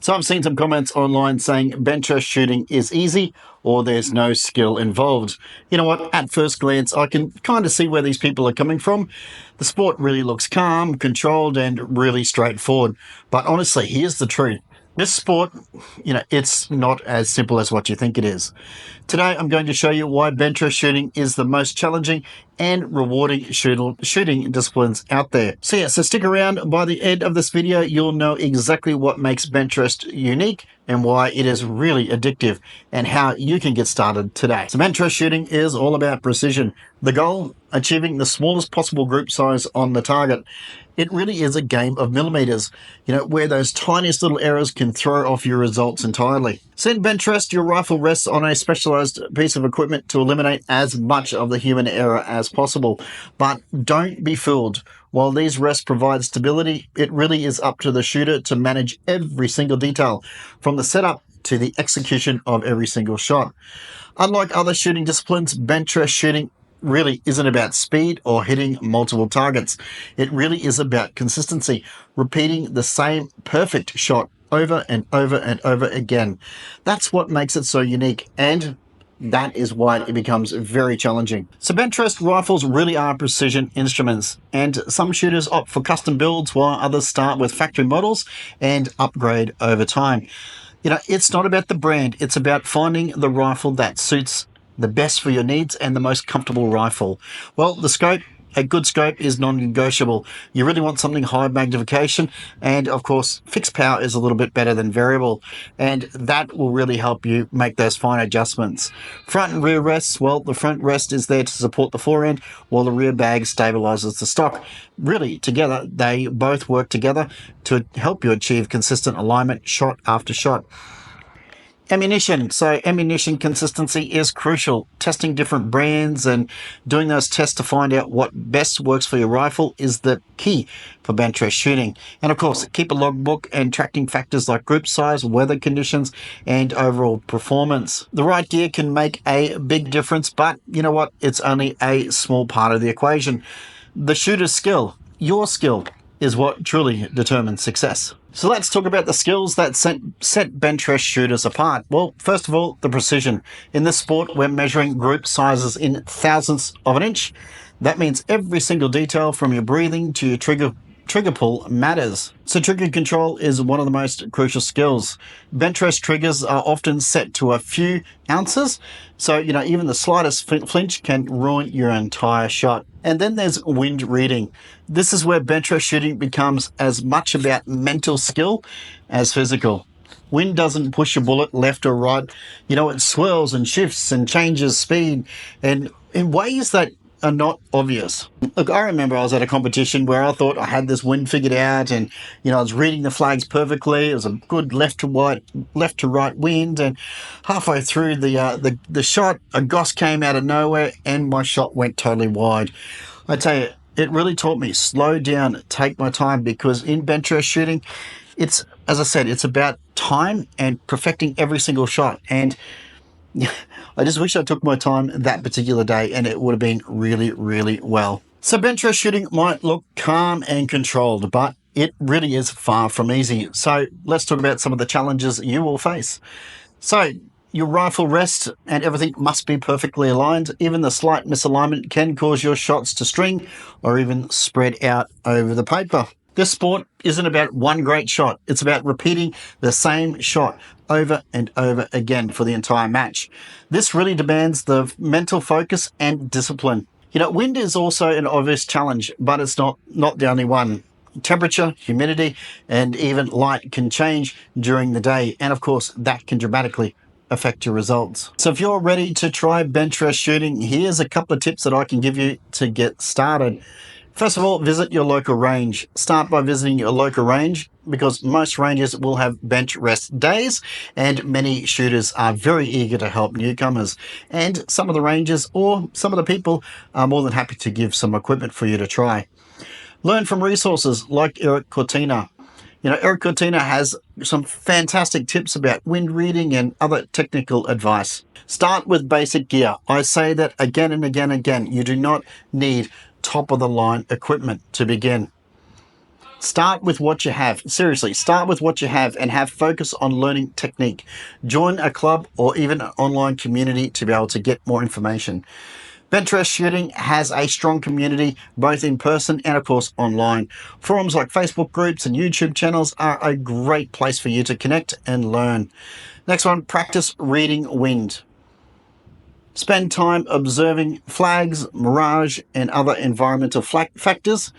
So I've seen some comments online saying bench press shooting is easy or there's no skill involved. You know what? At first glance, I can kind of see where these people are coming from. The sport really looks calm, controlled, and really straightforward. But honestly, here's the truth. This sport, it's not as simple as what you think it is. Today, I'm going to show you why bench press shooting is the most challenging and rewarding shooting disciplines out there. So stick around. By the end of this video, you'll know exactly what makes bench press unique and why it is really addictive and how you can get started today. So bench press shooting is all about precision. The goal, achieving the smallest possible group size on the target. It really is a game of millimeters, where those tiniest little errors can throw off your results entirely. So in bench press, your rifle rests on a specialized piece of equipment to eliminate as much of the human error as possible. But don't be fooled. While these rests provide stability, it really is up to the shooter to manage every single detail, from the setup to the execution of every single shot. Unlike other shooting disciplines, bench press shooting really isn't about speed or hitting multiple targets. It really is about consistency, repeating the same perfect shot over and over and over again. That's what makes it so unique, and that is why it becomes very challenging. So bench press rifles really are precision instruments, and some shooters opt for custom builds while others start with factory models and upgrade over time. It's not about the brand, it's about finding the rifle that suits the best for your needs and the most comfortable rifle. Well, the scope, a good scope is non-negotiable. You really want something high magnification, and of course fixed power is a little bit better than variable, and that will really help you make those fine adjustments. Front and rear rests, well, the front rest is there to support the forend while the rear bag stabilizes the stock. Really, together they both work together to help you achieve consistent alignment shot after shot. Ammunition. So ammunition consistency is crucial. Testing different brands and doing those tests to find out what best works for your rifle is the key for bench press shooting. And of course, keep a logbook and tracking factors like group size, weather conditions, and overall performance. The right gear can make a big difference, but you know what? It's only a small part of the equation. The shooter's skill, your skill, is what truly determines success. So let's talk about the skills that set bench press shooters apart. Well, first of all, the precision. In this sport, we're measuring group sizes in thousandths of an inch. That means every single detail from your breathing to your trigger pull matters. So trigger control is one of the most crucial skills. Bench press triggers are often set to a few ounces, so even the slightest flinch can ruin your entire shot. And then there's wind reading. This is where bench press shooting becomes as much about mental skill as physical. Wind doesn't push a bullet left or right. It swirls and shifts and changes speed and in ways that are not obvious. Look, I remember I was at a competition where I thought I had this wind figured out, and I was reading the flags perfectly. It was a good left to right wind, and halfway through the shot, a gust came out of nowhere, and my shot went totally wide. I tell you, it really taught me slow down, take my time, because in bench press shooting, it's, as I said, it's about time and perfecting every single shot. And I just wish I took my time that particular day, and it would have been really, really well. So bench press shooting might look calm and controlled, but it really is far from easy. So let's talk about some of the challenges you will face. So your rifle rest and everything must be perfectly aligned. Even the slight misalignment can cause your shots to string or even spread out over the paper. This sport isn't about one great shot. It's about repeating the same shot over and over again for the entire match. This really demands the mental focus and discipline. Wind is also an obvious challenge, but it's not the only one. Temperature, humidity, and even light can change during the day, and of course that can dramatically affect your results. So if you're ready to try bench press shooting, here's a couple of tips that I can give you to get started. First of all, visit your local range. Start by visiting your local range, because most ranges will have bench rest days, and many shooters are very eager to help newcomers. And some of the ranges or some of the people are more than happy to give some equipment for you to try. Learn from resources like Eric Cortina. Eric Cortina has some fantastic tips about wind reading and other technical advice. Start with basic gear. I say that again and again and again. You do not need top-of-the-line equipment to begin. Start with what you have. Seriously, start with what you have and have focus on learning technique. Join a club or even an online community to be able to get more information. Bench Rest Shooting has a strong community, both in person and, of course, online. Forums like Facebook groups and YouTube channels are a great place for you to connect and learn. Next one, practice reading wind. Spend time observing flags, mirage, and other environmental factors.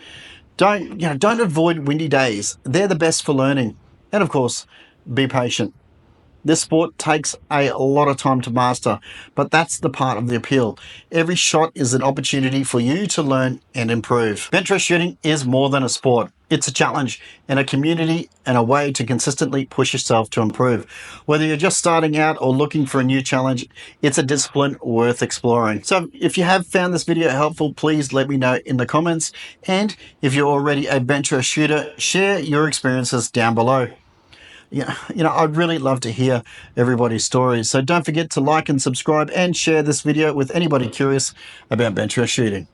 Don't avoid windy days. They're the best for learning. And of course, be patient. This sport takes a lot of time to master, but that's the part of the appeal. Every shot is an opportunity for you to learn and improve. Bench rest shooting is more than a sport. It's a challenge and a community and a way to consistently push yourself to improve. Whether you're just starting out or looking for a new challenge, it's a discipline worth exploring. So if you have found this video helpful, please let me know in the comments. And if you're already a bench rest shooter, share your experiences down below. I'd really love to hear everybody's stories. So don't forget to like and subscribe and share this video with anybody curious about bench rest shooting.